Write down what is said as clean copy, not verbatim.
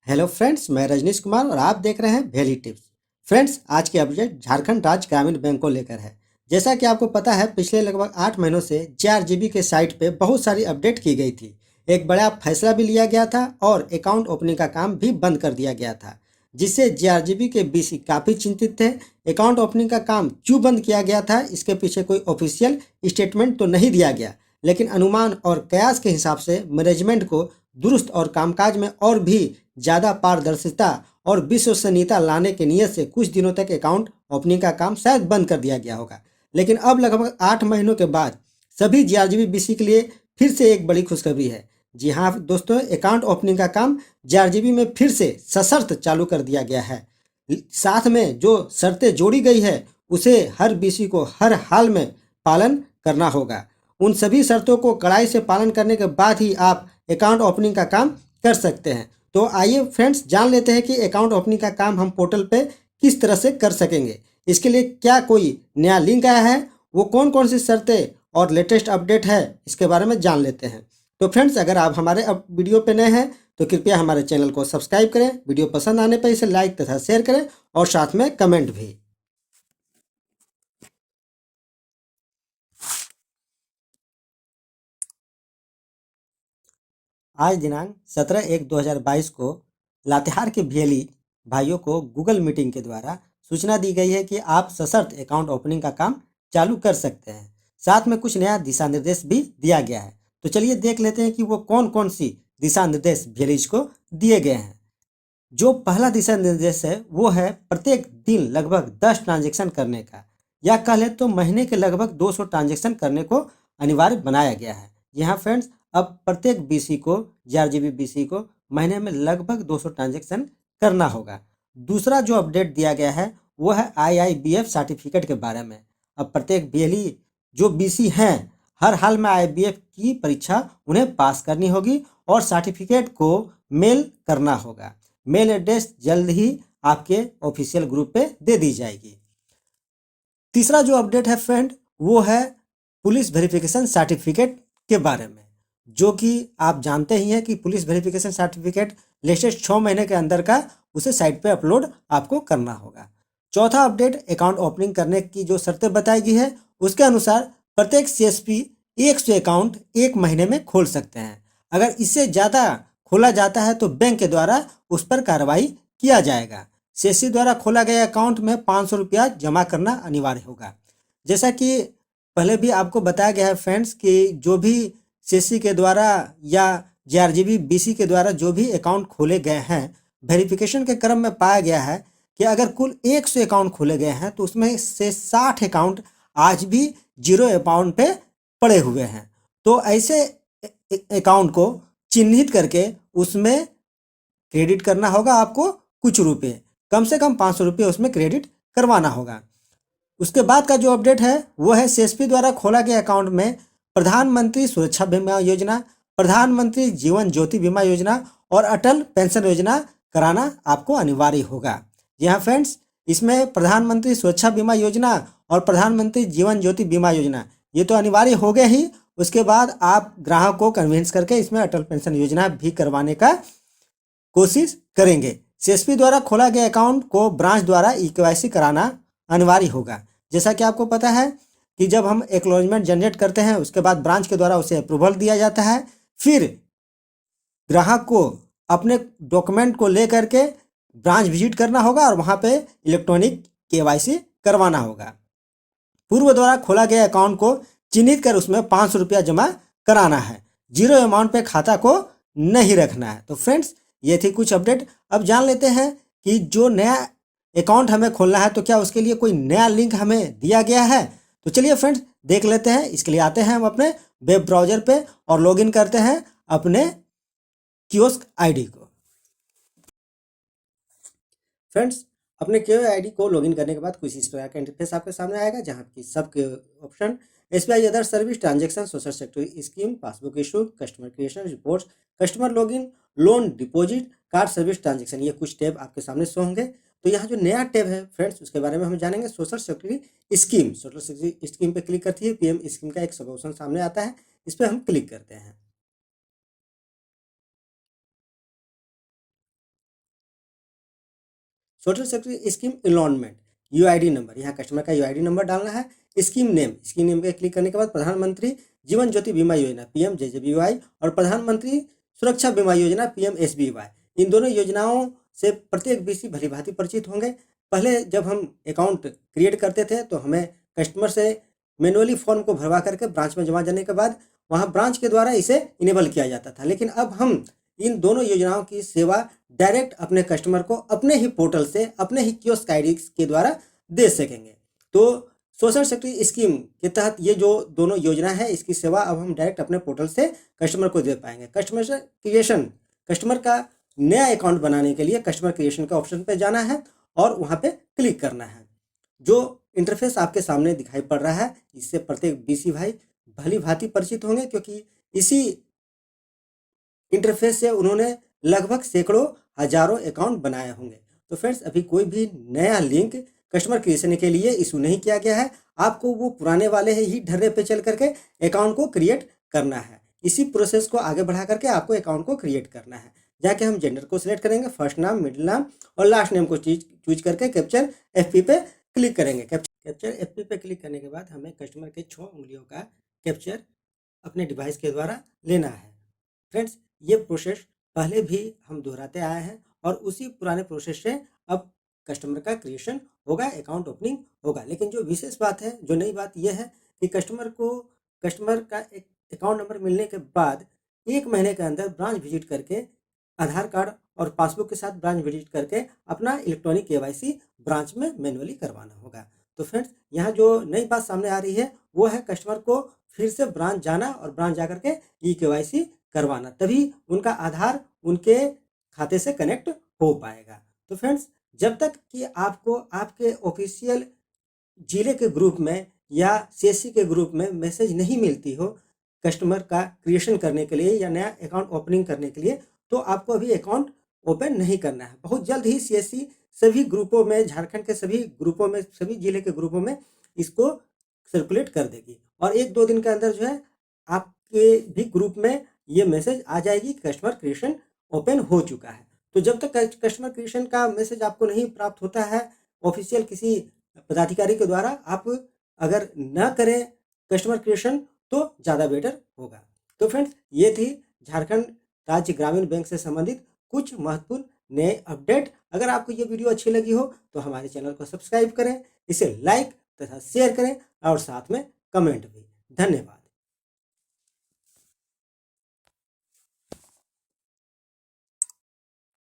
Hello friends, मैं रजनीश कुमार और आप देख रहे हैं वैली टिप्स। फ्रेंड्स, आज की अपडेट झारखंड राज्य ग्रामीण बैंक को लेकर है। जैसा कि आपको पता है, पिछले लगभग 8 महीनों से JRGB के साइट पे बहुत सारी अपडेट की गई थी। एक बड़ा फैसला भी लिया गया था और अकाउंट ओपनिंग का काम भी बंद कर दिया गया था, जिससे JRGB के BC काफ़ी चिंतित थे। अकाउंट ओपनिंग का काम क्यों बंद किया गया था, इसके पीछे कोई ऑफिशियल स्टेटमेंट तो नहीं दिया गया, लेकिन अनुमान और कयास के हिसाब से मैनेजमेंट को दुरुस्त और कामकाज में और भी ज़्यादा पारदर्शिता और विश्वसनीयता लाने की नीयत से कुछ दिनों तक अकाउंट ओपनिंग का काम शायद बंद कर दिया गया होगा। लेकिन अब लगभग 8 महीनों के बाद सभी JRGB BC के लिए फिर से एक बड़ी खुशखबरी है। जी हाँ दोस्तों, अकाउंट ओपनिंग का काम JRGB में फिर से सशर्त चालू कर दिया गया है। साथ में जो शर्तें जोड़ी गई है उसे हर BC को हर हाल में पालन करना होगा। उन सभी शर्तों को कड़ाई से पालन करने के बाद ही आप अकाउंट ओपनिंग का काम कर सकते हैं। तो आइए फ्रेंड्स, जान लेते हैं कि अकाउंट ओपनिंग का काम हम पोर्टल पे किस तरह से कर सकेंगे। इसके लिए क्या कोई नया लिंक आया है, वो कौन कौन सी शर्तें और लेटेस्ट अपडेट है, इसके बारे में जान लेते हैं। तो फ्रेंड्स, अगर आप हमारे अब वीडियो पे नए हैं तो कृपया हमारे चैनल को सब्सक्राइब करें, वीडियो पसंद आने पर इसे लाइक तथा शेयर करें और साथ में कमेंट भी। आज दिनांक 17/1/2022 को लातेहार के VLE भाइयों को गूगल मीटिंग के द्वारा सूचना दी गई है कि आप सशर्त अकाउंट ओपनिंग का काम चालू कर सकते हैं। साथ में कुछ नया दिशा निर्देश भी दिया गया है। तो चलिए देख लेते हैं कि वो कौन कौन सी दिशा निर्देश VLEs को दिए गए हैं। जो पहला दिशा निर्देश है वो है प्रत्येक दिन लगभग 10 ट्रांजेक्शन करने का, या कह लें तो महीने के लगभग 200 ट्रांजेक्शन करने को अनिवार्य बनाया गया है। यहाँ फ्रेंड्स, अब प्रत्येक BC को JRGB BC को महीने में लगभग 200 ट्रांजेक्शन करना होगा। दूसरा जो अपडेट दिया गया है वो है IIBF सर्टिफिकेट के बारे में। अब प्रत्येक BLE जो BC हैं, हर हाल में IIBF की परीक्षा उन्हें पास करनी होगी और सर्टिफिकेट को मेल करना होगा। मेल एड्रेस जल्द ही आपके ऑफिशियल ग्रुप पे दे दी जाएगी। तीसरा जो अपडेट है फ्रेंड, वो है पुलिस वेरिफिकेशन सर्टिफिकेट के बारे में, जो कि आप जानते ही हैं कि पुलिस वेरिफिकेशन सर्टिफिकेट लेटेस्ट 6 महीने के अंदर का उसे साइट पे अपलोड आपको करना होगा। चौथा अपडेट, अकाउंट ओपनिंग करने की जो शर्तें बताई गई है उसके अनुसार प्रत्येक CSP 100 अकाउंट एक महीने में खोल सकते हैं। अगर इससे ज़्यादा खोला जाता है तो बैंक के द्वारा उस पर कार्रवाई किया जाएगा। CSC द्वारा खोला गया अकाउंट में 500 रुपया जमा करना अनिवार्य होगा। जैसा कि पहले भी आपको बताया गया है फ्रेंड्स कि जो भी CSC के द्वारा या JRGB BC के द्वारा जो भी अकाउंट खोले गए हैं, वेरिफिकेशन के क्रम में पाया गया है कि अगर कुल 100 अकाउंट खोले गए हैं तो उसमें से 60 अकाउंट आज भी जीरो अकाउंट पे पड़े हुए हैं। तो ऐसे अकाउंट को चिन्हित करके उसमें क्रेडिट करना होगा आपको कुछ रुपए, कम से कम 500 रुपये उसमें क्रेडिट करवाना होगा। उसके बाद का जो अपडेट है वो है CSP द्वारा खोला गया अकाउंट में प्रधानमंत्री सुरक्षा बीमा योजना, प्रधानमंत्री जीवन ज्योति बीमा योजना और अटल पेंशन योजना कराना आपको अनिवार्य होगा। जी हाँ फ्रेंड्स, इसमें प्रधानमंत्री सुरक्षा बीमा योजना और प्रधानमंत्री जीवन ज्योति बीमा योजना ये तो अनिवार्य हो गए ही। उसके बाद आप ग्राहक को कन्विंस करके इसमें अटल पेंशन योजना भी करवाने का कोशिश करेंगे। CSP द्वारा खोला गया अकाउंट को ब्रांच द्वारा EKYC कराना अनिवार्य होगा। जैसा कि आपको पता है कि जब हम एक्नॉलेजमेंट जनरेट करते हैं उसके बाद ब्रांच के द्वारा उसे अप्रूवल दिया जाता है, फिर ग्राहक को अपने डॉक्यूमेंट को लेकर के ब्रांच विजिट करना होगा और वहाँ पे इलेक्ट्रॉनिक KYC करवाना होगा। पूर्व द्वारा खोला गया अकाउंट को चिन्हित कर उसमें 500 रुपया जमा कराना है। जीरो अमाउंट पे खाता को नहीं रखना है। तो फ्रेंड्स, ये थी कुछ अपडेट। अब जान लेते हैं कि जो नया अकाउंट हमें खोलना है तो क्या उसके लिए कोई नया लिंक हमें दिया गया है। तो चलिए फ्रेंड्स देख लेते हैं। इसके लिए आते हैं हम अपने वेब ब्राउजर पे और लॉगिन करते हैं अपने कियोस्क ID को। फ्रेंड्स, अपने KYC ID को लॉगिन करने के बाद कुछ इस प्रकार का इंटरफेस आपके सामने आएगा, जहाँ की सबके option SBI other service, transaction, social sector scheme, passbook issue, customer creation reports, customer login, loan deposit, card service transaction, ये कुछ टैब आपके सामने शो होंगे। तो यहाँ जो नया टैब है फ्रेंड्स उसके बारे में हम जानेंगे। Social security scheme, social security scheme पे क्लिक करती है PM स्कीम का एक सब ऑप्शन सामने आता है, इस पर हम क्लिक करते हैं। Social security scheme enrolment, UID number, यहाँ कस्टमर का यूआईडी नंबर डालना है। स्कीम नेम पे क्लिक करने के बाद प्रधानमंत्री जीवन ज्योति बीमा योजना पीएमजेजेबीवाई और प्रधानमंत्री सुरक्षा बीमा योजना पीएमएसबीवाई, इन दोनों योजनाओं से प्रत्येक बीसी भली भांति परिचित होंगे। पहले जब हम अकाउंट क्रिएट करते थे तो हमें कस्टमर से मैनुअली फॉर्म को भरवा करके ब्रांच में जमा जाने के बाद वहाँ ब्रांच के द्वारा इसे इनेबल किया जाता था, लेकिन अब हम इन दोनों योजनाओं की सेवा डायरेक्ट अपने कस्टमर को अपने ही पोर्टल से, अपने ही कियोस्क आईडी के द्वारा दे सकेंगे। तो सोशल सिक्योरिटी स्कीम के तहत ये जो दोनों योजना है, इसकी सेवा अब हम डायरेक्ट अपने पोर्टल से कस्टमर को दे पाएंगे। कस्टमर का नया अकाउंट बनाने के लिए कस्टमर क्रिएशन का ऑप्शन पे जाना है और वहाँ पे क्लिक करना है। जो इंटरफेस आपके सामने दिखाई पड़ रहा है, इससे प्रत्येक बीसी भाई भली भांति परिचित होंगे, क्योंकि इसी इंटरफेस से उन्होंने लगभग सैकड़ों हजारों अकाउंट बनाए होंगे। तो फ्रेंड्स, अभी कोई भी नया लिंक कस्टमर क्रिएशन के लिए इशू नहीं किया गया है, आपको वो पुराने वाले ही ढर्रे पे चल करके अकाउंट को क्रिएट करना है। इसी प्रोसेस को आगे बढ़ा करके आपको अकाउंट को क्रिएट करना है। जाके हम जेंडर को सिलेक्ट करेंगे, फर्स्ट नाम, मिडिल नाम और लास्ट नेम को चूज करके कैप्चर एफपी पे क्लिक करेंगे। कैप्चर एफपी पे क्लिक करने के बाद हमें कस्टमर के 6 उंगलियों का कैप्चर अपने डिवाइस के द्वारा लेना है। फ्रेंड्स, ये प्रोसेस पहले भी हम दोहराते आए हैं और उसी पुराने प्रोसेस से अब कस्टमर का क्रिएशन होगा, अकाउंट ओपनिंग होगा। लेकिन जो विशेष बात है, जो नई बात यह है कि कस्टमर का एक अकाउंट नंबर मिलने के बाद 1 महीने के अंदर ब्रांच विजिट करके आधार कार्ड और पासबुक के साथ ब्रांच विजिट करके अपना इलेक्ट्रॉनिक केवाईसी ब्रांच में मैनुअली करवाना होगा। तो फ्रेंड्स, यहाँ जो नई बात सामने आ रही है वो है कस्टमर को फिर से ब्रांच जाना और ब्रांच जा करके ई केवाईसी करवाना, तभी उनका आधार उनके खाते से कनेक्ट हो पाएगा। तो फ्रेंड्स, जब तक कि आपको आपके ऑफिशियल जिले के ग्रुप में या सीएससी के ग्रुप में मैसेज नहीं मिलती हो कस्टमर का क्रिएशन करने के लिए या नया अकाउंट ओपनिंग करने के लिए, तो आपको अभी अकाउंट ओपन नहीं करना है। बहुत जल्द ही सीएससी सभी ग्रुपों में, झारखंड के सभी ग्रुपों में, सभी जिले के ग्रुपों में इसको सर्कुलेट कर देगी और 1-2 दिन के अंदर जो है आपके भी ग्रुप में ये मैसेज आ जाएगी कि कस्टमर क्रिएशन ओपन हो चुका है। तो जब तक कस्टमर क्रिएशन का मैसेज आपको नहीं प्राप्त होता है ऑफिशियल किसी पदाधिकारी के द्वारा, आप अगर न करें कस्टमर क्रिएशन तो ज़्यादा बेटर होगा। तो फ्रेंड्स, ये थी झारखंड राज्य ग्रामीण बैंक से संबंधित कुछ महत्वपूर्ण नए अपडेट। अगर आपको ये वीडियो अच्छी लगी हो तो हमारे चैनल को सब्सक्राइब करें, इसे लाइक तथा शेयर करें और साथ में कमेंट भी। धन्यवाद।